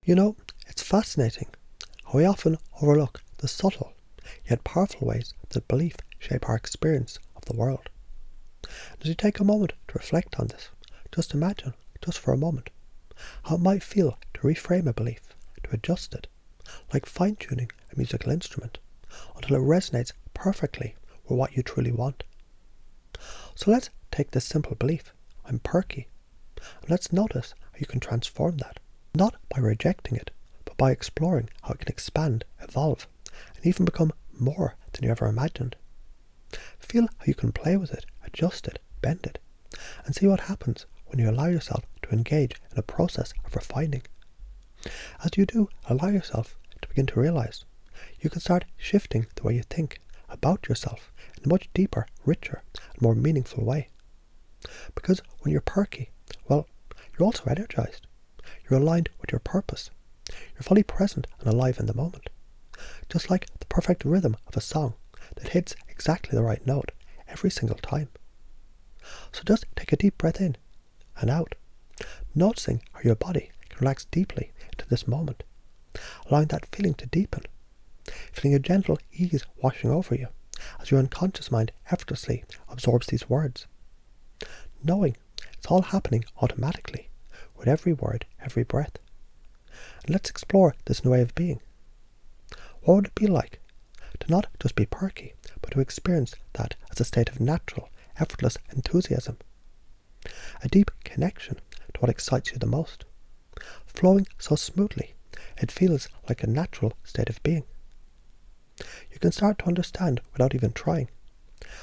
You know, it's fascinating how we often overlook the subtle, yet powerful ways that belief shape our experience of the world. As you take a moment to reflect on this, just imagine, just for a moment, how it might feel to reframe a belief, to adjust it, like fine-tuning a musical instrument, until it resonates perfectly with what you truly want. So let's take this simple belief, I'm perky, and let's notice how you can transform that, not by rejecting it, but by exploring how it can expand, evolve, and even become more than you ever imagined. Feel how you can play with it, adjust it, bend it, and see what happens when you allow yourself to engage in a process of refining. As you do allow yourself to begin to realize, you can start shifting the way you think about yourself in a much deeper, richer, and more meaningful way. Because when you're perky, well, you're also energized. You're aligned with your purpose. You're fully present and alive in the moment. Just like the perfect rhythm of a song that hits exactly the right note every single time. So just take a deep breath in and out, noticing how your body can relax deeply into this moment, allowing that feeling to deepen, feeling a gentle ease washing over you as your unconscious mind effortlessly absorbs these words, knowing it's all happening automatically with every word, every breath. And let's explore this new way of being. What would it be like to not just be perky, but to experience that as a state of natural, effortless enthusiasm? A deep connection to what excites you the most, flowing so smoothly it feels like a natural state of being. You can start to understand without even trying.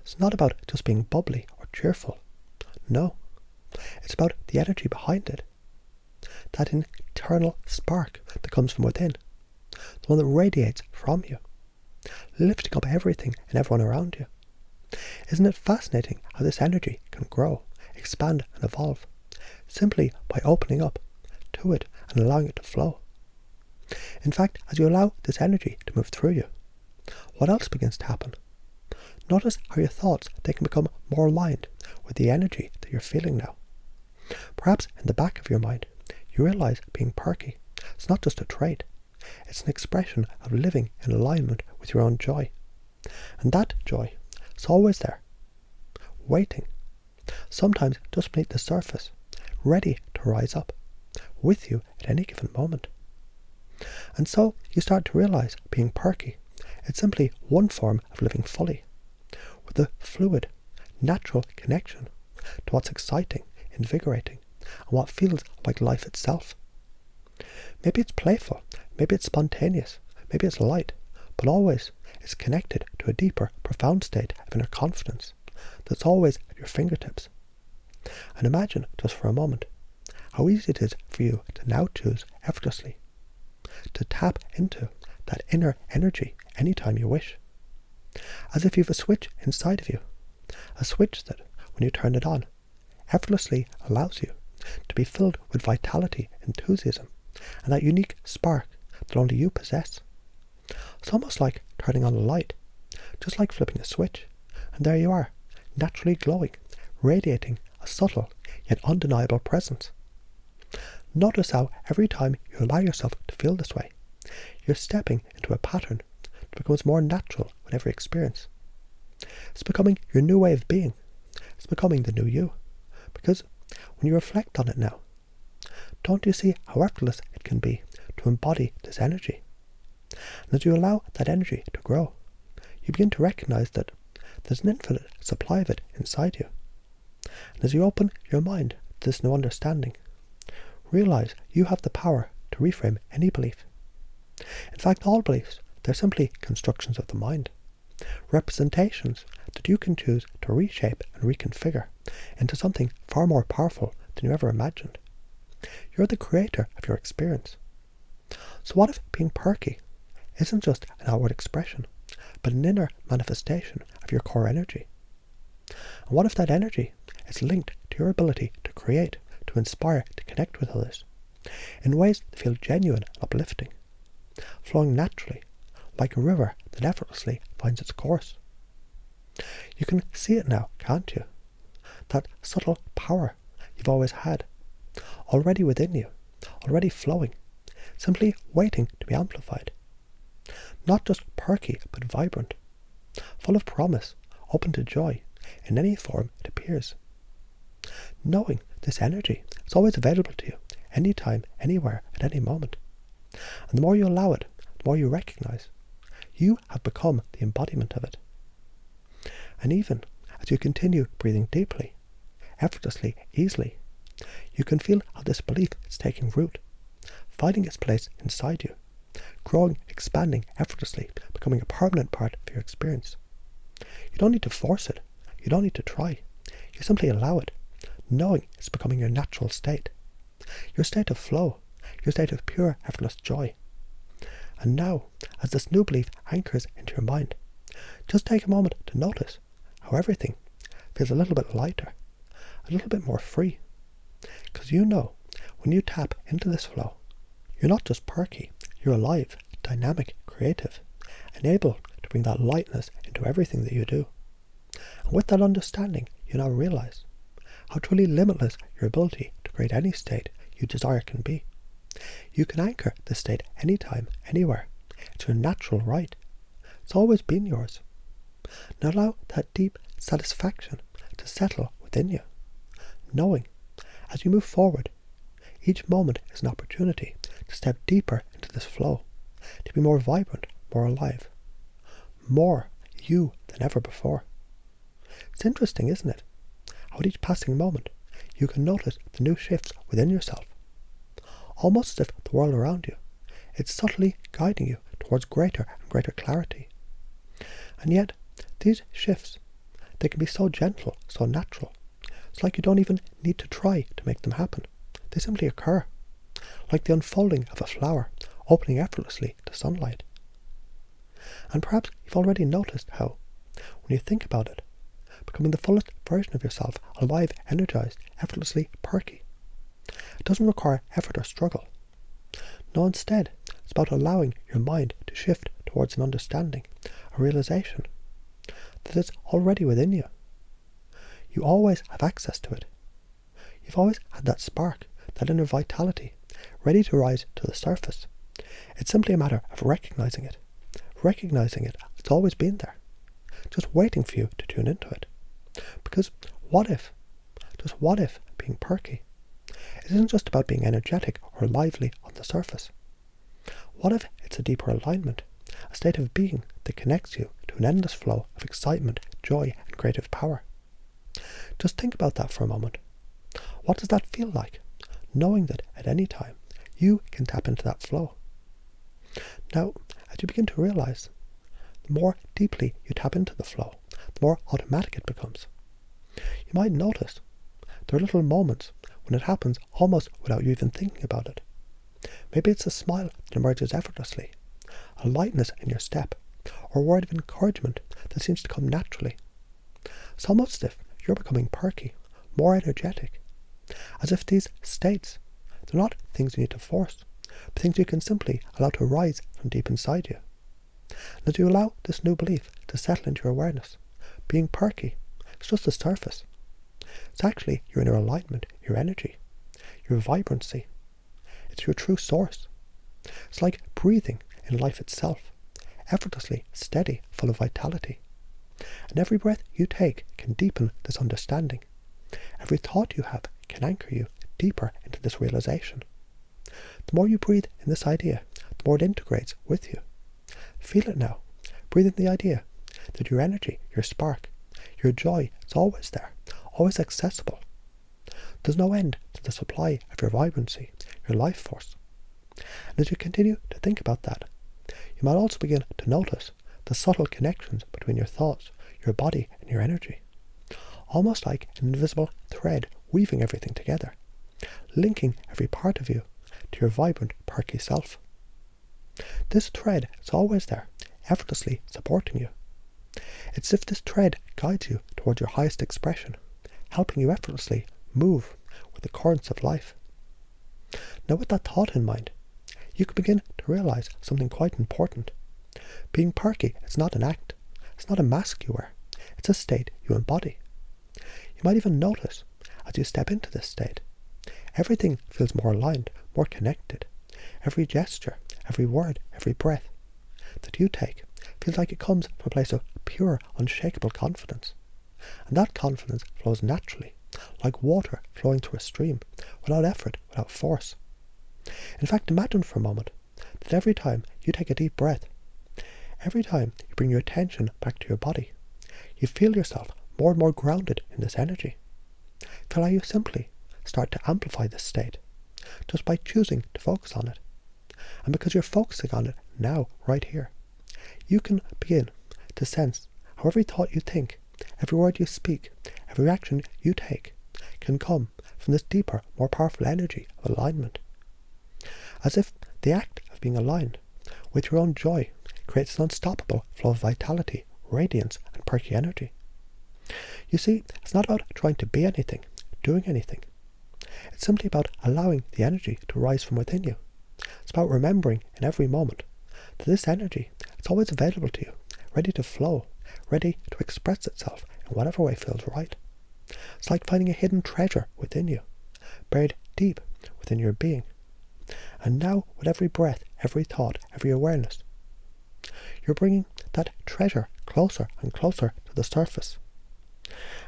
It's not about just being bubbly or cheerful. No, it's about the energy behind it. That internal spark that comes from within, the one that radiates from you, lifting up everything and everyone around you. Isn't it fascinating how this energy can grow, expand and evolve, simply by opening up to it and allowing it to flow? In fact, as you allow this energy to move through you, what else begins to happen? Notice how your thoughts, they can become more aligned with the energy that you're feeling now. Perhaps in the back of your mind, you realize being perky, it's not just a trait, it's an expression of living in alignment with your own joy. And that joy is always there, waiting, sometimes just beneath the surface, ready to rise up, with you at any given moment. And so you start to realize being perky, it's simply one form of living fully, with a fluid, natural connection to what's exciting, invigorating, and what feels like life itself. Maybe it's playful, maybe it's spontaneous, maybe it's light, but always it's connected to a deeper, profound state of inner confidence that's always at your fingertips. And imagine, just for a moment, how easy it is for you to now choose effortlessly, to tap into that inner energy anytime you wish. As if you have a switch inside of you, a switch that, when you turn it on, effortlessly allows you to be filled with vitality, enthusiasm, and that unique spark that only you possess. It's almost like turning on a light, just like flipping a switch, and there you are, naturally glowing, radiating a subtle yet undeniable presence. Notice how every time you allow yourself to feel this way, you're stepping into a pattern that becomes more natural with every experience. It's becoming your new way of being. It's becoming the new you. Because when you reflect on it now, don't you see how effortless it can be to embody this energy? And as you allow that energy to grow, you begin to recognize that there's an infinite supply of it inside you. And as you open your mind to this new understanding, realize you have the power to reframe any belief. In fact, all beliefs, they're simply constructions of the mind, representations that you can choose to reshape and reconfigure into something far more powerful than you ever imagined. You're the creator of your experience. So what if being perky isn't just an outward expression, but an inner manifestation of your core energy? And what if that energy is linked to your ability to create, to inspire, to connect with others, in ways that feel genuine and uplifting, flowing naturally, like a river that effortlessly finds its course? You can see it now, can't you? That subtle power you've always had, already within you, already flowing, simply waiting to be amplified. Not just perky, but vibrant, full of promise, open to joy, in any form it appears. Knowing this energy is always available to you, anytime, anywhere, at any moment. And the more you allow it, the more you recognize, you have become the embodiment of it. And even as you continue breathing deeply, effortlessly, easily, you can feel how this belief is taking root, finding its place inside you, growing, expanding effortlessly, becoming a permanent part of your experience. You don't need to force it. You don't need to try. You simply allow it, knowing it's becoming your natural state, your state of flow, your state of pure, effortless joy. And now, as this new belief anchors into your mind, just take a moment to notice how everything feels a little bit lighter, a little bit more free. Because you know, when you tap into this flow, you're not just perky, you're alive, dynamic, creative, and able to bring that lightness into everything that you do. And with that understanding, you now realize how truly limitless your ability to create any state you desire can be. You can anchor this state anytime, anywhere. It's your natural right. It's always been yours. Now allow that deep satisfaction to settle within you, knowing as you move forward, each moment is an opportunity to step deeper into this flow, to be more vibrant, more alive, more you than ever before. It's interesting, isn't it? How at each passing moment you can notice the new shifts within yourself, almost as if the world around you is subtly guiding you towards greater and greater clarity. And yet, these shifts, they can be so gentle, so natural. It's like you don't even need to try to make them happen. They simply occur, like the unfolding of a flower, opening effortlessly to sunlight. And perhaps you've already noticed how, when you think about it, becoming the fullest version of yourself, alive, energized, effortlessly perky, it doesn't require effort or struggle. No, instead, it's about allowing your mind to shift towards an understanding, a realization that it's already within you. You always have access to it. You've always had that spark, that inner vitality, ready to rise to the surface. It's simply a matter of recognizing it. Recognizing it, it's always been there, just waiting for you to tune into it. Because what if, just what if being perky, it isn't just about being energetic or lively on the surface? What if it's a deeper alignment, a state of being that connects you to an endless flow of excitement, joy, and creative power? Just think about that for a moment. What does that feel like, knowing that at any time you can tap into that flow? Now, as you begin to realize, the more deeply you tap into the flow, the more automatic it becomes. You might notice there are little moments when it happens almost without you even thinking about it. Maybe it's a smile that emerges effortlessly, a lightness in your step, or a word of encouragement that seems to come naturally. It's almost as if you're becoming perky, more energetic, as if these states, they're not things you need to force, but things you can simply allow to rise from deep inside you. And as you allow this new belief to settle into your awareness, being perky, it's just the surface. It's actually your inner alignment, your energy, your vibrancy. It's your true source. It's like breathing in life itself, effortlessly, steady, full of vitality. And every breath you take can deepen this understanding. Every thought you have can anchor you deeper into this realization. The more you breathe in this idea, the more it integrates with you. Feel it now. Breathe in the idea that your energy, your spark, your joy is always there, always accessible. There's no end to the supply of your vibrancy, your life force. And as you continue to think about that, you might also begin to notice the subtle connections between your thoughts, your body, and your energy. Almost like an invisible thread weaving everything together, linking every part of you to your vibrant, perky self. This thread is always there, effortlessly supporting you. It's as if this thread guides you towards your highest expression, helping you effortlessly move with the currents of life. Now, with that thought in mind, you can begin to realize something quite important. Being perky is not an act. It's not a mask you wear. It's a state you embody. You might even notice, as you step into this state, everything feels more aligned, more connected. every gesture, every word, every breath that you take feels like it comes from a place of pure, unshakable confidence. And that confidence flows naturally, like water flowing through a stream, without effort, without force. In fact, imagine for a moment that every time you take a deep breath, every time you bring your attention back to your body, you feel yourself more and more grounded in this energy. Feel how you simply start to amplify this state, just by choosing to focus on it. And because you're focusing on it now, right here, you can begin to sense how every thought you think, every word you speak, every action you take can come from this deeper, more powerful energy of alignment. As if the act of being aligned with your own joy creates an unstoppable flow of vitality, radiance, and perky energy. You see, it's not about trying to be anything, doing anything. It's simply about allowing the energy to rise from within you. It's about remembering in every moment that this energy is always available to you, ready to flow, ready to express itself in whatever way feels right. It's like finding a hidden treasure within you, buried deep within your being. And now, with every breath, every thought, every awareness, you're bringing that treasure closer and closer to the surface.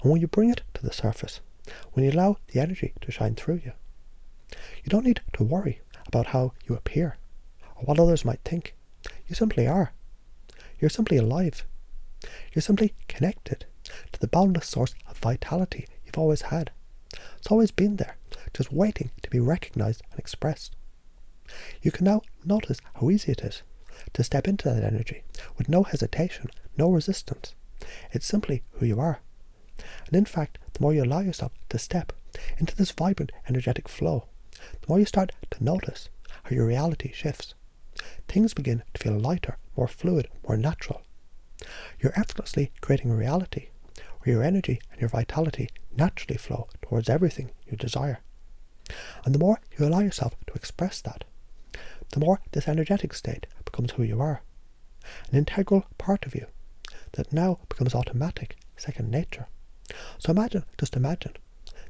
And when you bring it to the surface, when you allow the energy to shine through you, you don't need to worry about how you appear or what others might think. You simply are. You're simply alive. You're simply connected to the boundless source of vitality you've always had. It's always been there, just waiting to be recognized and expressed. You can now notice how easy it is to step into that energy with no hesitation, no resistance. It's simply who you are. And in fact, the more you allow yourself to step into this vibrant, energetic flow, the more you start to notice how your reality shifts. Things begin to feel lighter, more fluid, more natural. You're effortlessly creating a reality where your energy and your vitality naturally flow towards everything you desire. And the more you allow yourself to express that, the more this energetic state becomes who you are, an integral part of you that now becomes automatic, second nature. So just imagine,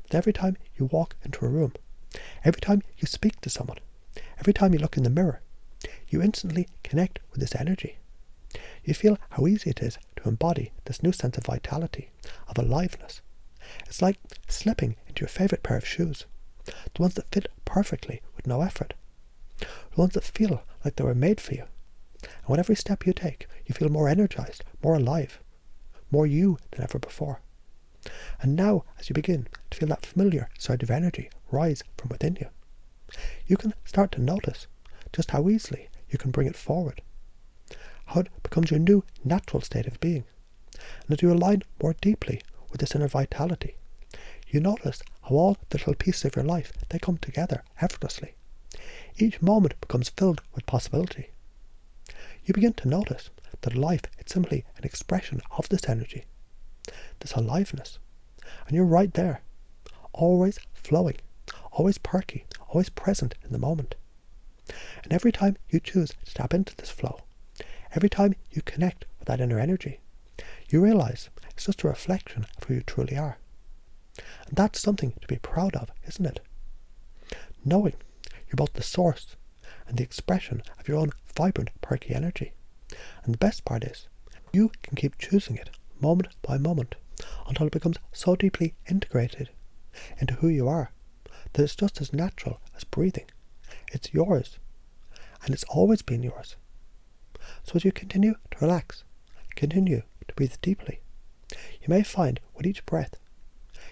that every time you walk into a room, every time you speak to someone, every time you look in the mirror, you instantly connect with this energy. You feel how easy it is to embody this new sense of vitality, of aliveness. It's like slipping into your favourite pair of shoes, the ones that fit perfectly with no effort, the ones that feel like they were made for you. And with every step you take, you feel more energized, more alive, more you than ever before. And now, as you begin to feel that familiar surge of energy rise from within you, you can start to notice just how easily you can bring it forward, how it becomes your new natural state of being. And as you align more deeply with this inner vitality, you notice how all the little pieces of your life, they come together effortlessly. Each moment becomes filled with possibility. You begin to notice that life is simply an expression of this energy, this aliveness. And you're right there, always flowing, always perky, always present in the moment. And every time you choose to tap into this flow, every time you connect with that inner energy, you realize it's just a reflection of who you truly are. And that's something to be proud of, isn't it? Knowing you're both the source and the expression of your own vibrant, perky energy. And the best part is, you can keep choosing it moment by moment until it becomes so deeply integrated into who you are that it's just as natural as breathing. It's yours, and it's always been yours. So as you continue to relax, continue to breathe deeply, you may find with each breath,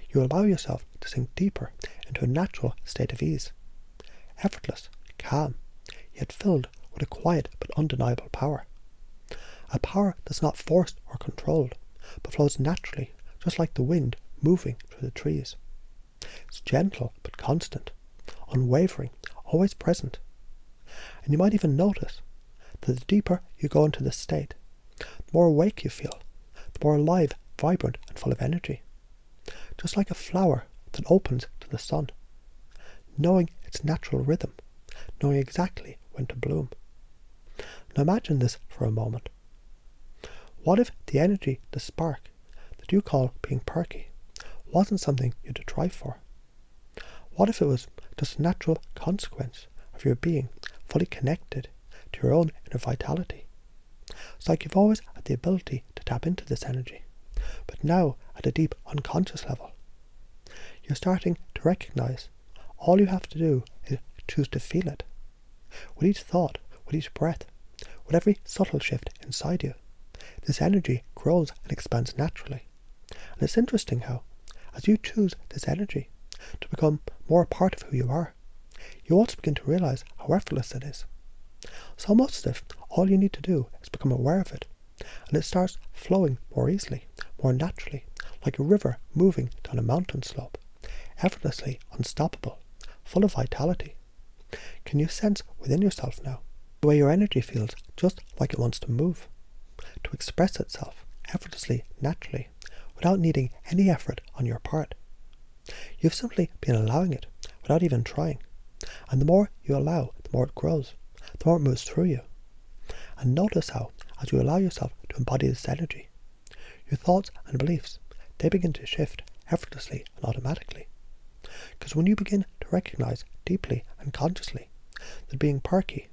you allow yourself to sink deeper into a natural state of ease, effortless, calm, yet filled with a quiet but undeniable power. A power that's not forced or controlled, but flows naturally, just like the wind moving through the trees. It's gentle but constant, unwavering, always present. And you might even notice that the deeper you go into this state, the more awake you feel, the more alive, vibrant, and full of energy. Just like a flower that opens to the sun, knowing its natural rhythm, knowing exactly when to bloom. Now imagine this for a moment. What if the energy, the spark, that you call being perky, wasn't something you had to try for? What if it was just a natural consequence of your being fully connected to your own inner vitality. It's like you've always had the ability to tap into this energy, but now at a deep unconscious level. You're starting to recognize all you have to do is choose to feel it. With each thought, with each breath, with every subtle shift inside you, this energy grows and expands naturally. And it's interesting how, as you choose this energy to become more a part of who you are, you also begin to realize how effortless it is. It's almost as if all you need to do is become aware of it, and it starts flowing more easily, more naturally, like a river moving down a mountain slope, effortlessly unstoppable, full of vitality. Can you sense within yourself now the way your energy feels just like it wants to move, to express itself effortlessly, naturally, without needing any effort on your part? You've simply been allowing it without even trying, and the more you allow, the more it grows, the more it moves through you. And notice how, as you allow yourself to embody this energy, your thoughts and beliefs, they begin to shift effortlessly and automatically. Because when you begin to recognize deeply and consciously that being Perky,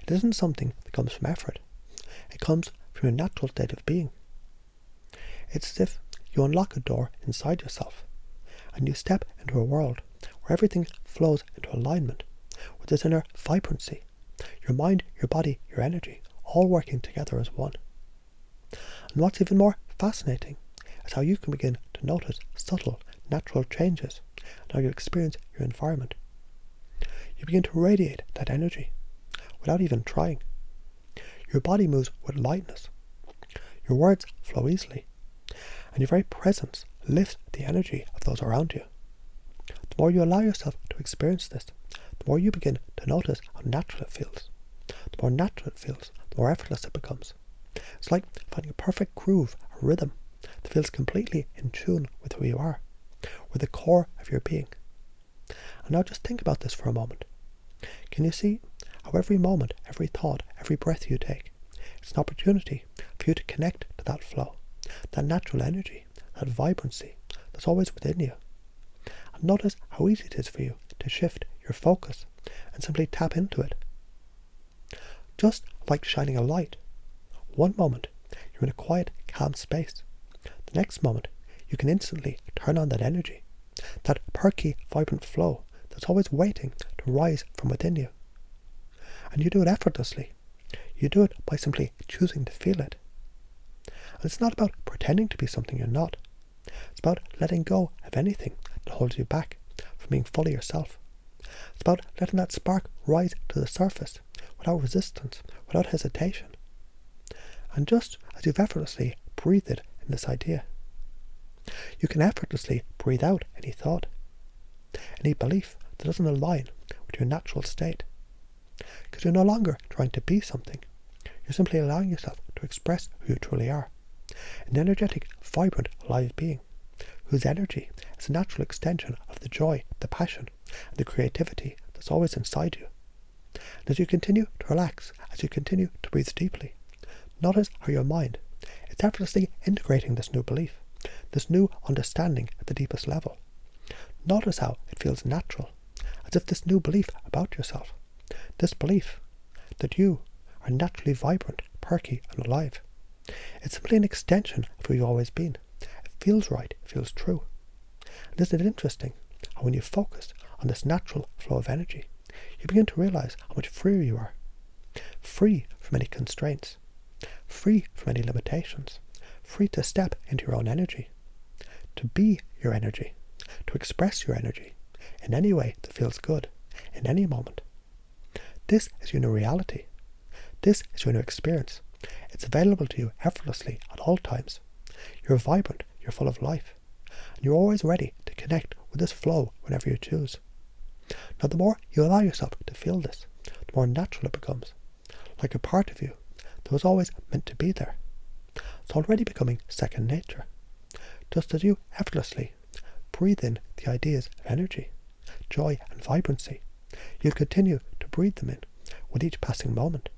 it isn't something that comes from effort. It comes from your natural state of being. It's as if you unlock a door inside yourself and you step into a world where everything flows into alignment with this inner vibrancy, your mind, your body, your energy, all working together as one. And what's even more fascinating is how you can begin to notice subtle, natural changes in how you experience your environment. You begin to radiate that energy without even trying. Your body moves with lightness. Your words flow easily, and your very presence lifts the energy of those around you. The more you allow yourself to experience this, the more you begin to notice how natural it feels. The more natural it feels, the more effortless it becomes. It's like finding a perfect groove, a rhythm that feels completely in tune with who you are, with the core of your being. And now just think about this for a moment. Can you see how every moment, every thought, every breath you take, it's an opportunity for you to connect to that flow, that natural energy, that vibrancy that's always within you. And notice how easy it is for you to shift your focus and simply tap into it. Just like shining a light. One moment, you're in a quiet, calm space. The next moment, you can instantly turn on that energy, that perky, vibrant flow that's always waiting to rise from within you. And you do it effortlessly. You do it by simply choosing to feel it. And it's not about pretending to be something you're not. It's about letting go of anything that holds you back from being fully yourself. It's about letting that spark rise to the surface without resistance, without hesitation. And just as you've effortlessly breathed in this idea, you can effortlessly breathe out any thought, any belief that doesn't align with your natural state. Because you're no longer trying to be something. You're simply allowing yourself to express who you truly are. An energetic, vibrant, alive being, whose energy is a natural extension of the joy, the passion, and the creativity that's always inside you. And as you continue to relax, as you continue to breathe deeply, notice how your mind is effortlessly integrating this new belief, this new understanding at the deepest level. Notice how it feels natural, as if this new belief about yourself, this belief that you are naturally vibrant, perky, and alive, it's simply an extension of who you've always been. It feels right, it feels true. And isn't it interesting how when you focus on this natural flow of energy, you begin to realize how much freer you are. Free from any constraints, free from any limitations, free to step into your own energy, to be your energy, to express your energy in any way that feels good, in any moment. This is your new reality. This is your new experience. It's available to you effortlessly at all times. You're vibrant, you're full of life, and you're always ready to connect with this flow whenever you choose. Now the more you allow yourself to feel this, the more natural it becomes, like a part of you that was always meant to be there. It's already becoming second nature, just as you effortlessly breathe in the ideas of energy, joy and vibrancy. You'll continue to breathe them in with each passing moment.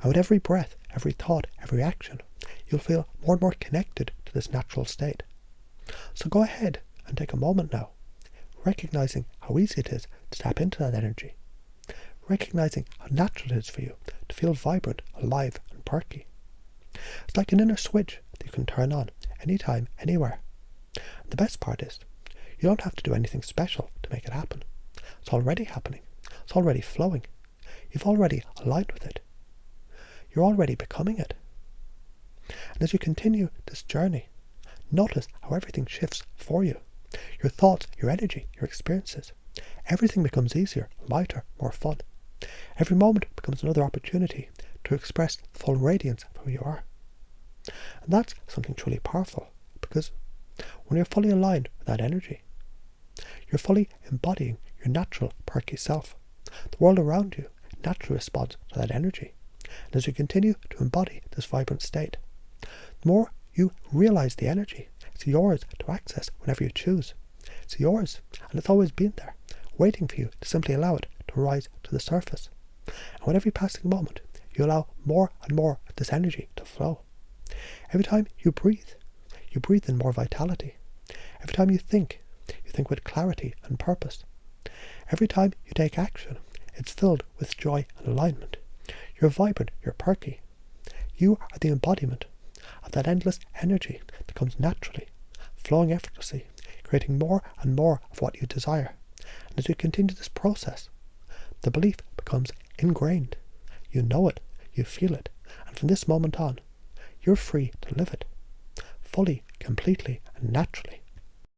And with every breath, every thought, every action, you'll feel more and more connected to this natural state. So go ahead and take a moment now, recognizing how easy it is to tap into that energy, recognizing how natural it is for you to feel vibrant, alive, and perky. It's like an inner switch that you can turn on anytime, anywhere. And the best part is, you don't have to do anything special to make it happen. It's already happening. It's already flowing. You've already aligned with it. You're already becoming it. And as you continue this journey, notice how everything shifts for you. Your thoughts, your energy, your experiences. Everything becomes easier, lighter, more fun. Every moment becomes another opportunity to express the full radiance of who you are. And that's something truly powerful, because when you're fully aligned with that energy, you're fully embodying your natural, perky self. The world around you naturally responds to that energy. And as you continue to embody this vibrant state, the more you realize the energy, it's yours to access whenever you choose. It's yours, and it's always been there, waiting for you to simply allow it to rise to the surface. And with every passing moment, you allow more and more of this energy to flow. Every time you breathe in more vitality. Every time you think with clarity and purpose. Every time you take action, it's filled with joy and alignment. You're vibrant, you're perky. You are the embodiment of that endless energy that comes naturally, flowing effortlessly, creating more and more of what you desire. And as you continue this process, the belief becomes ingrained. You know it, you feel it, and from this moment on, you're free to live it, fully, completely, and naturally.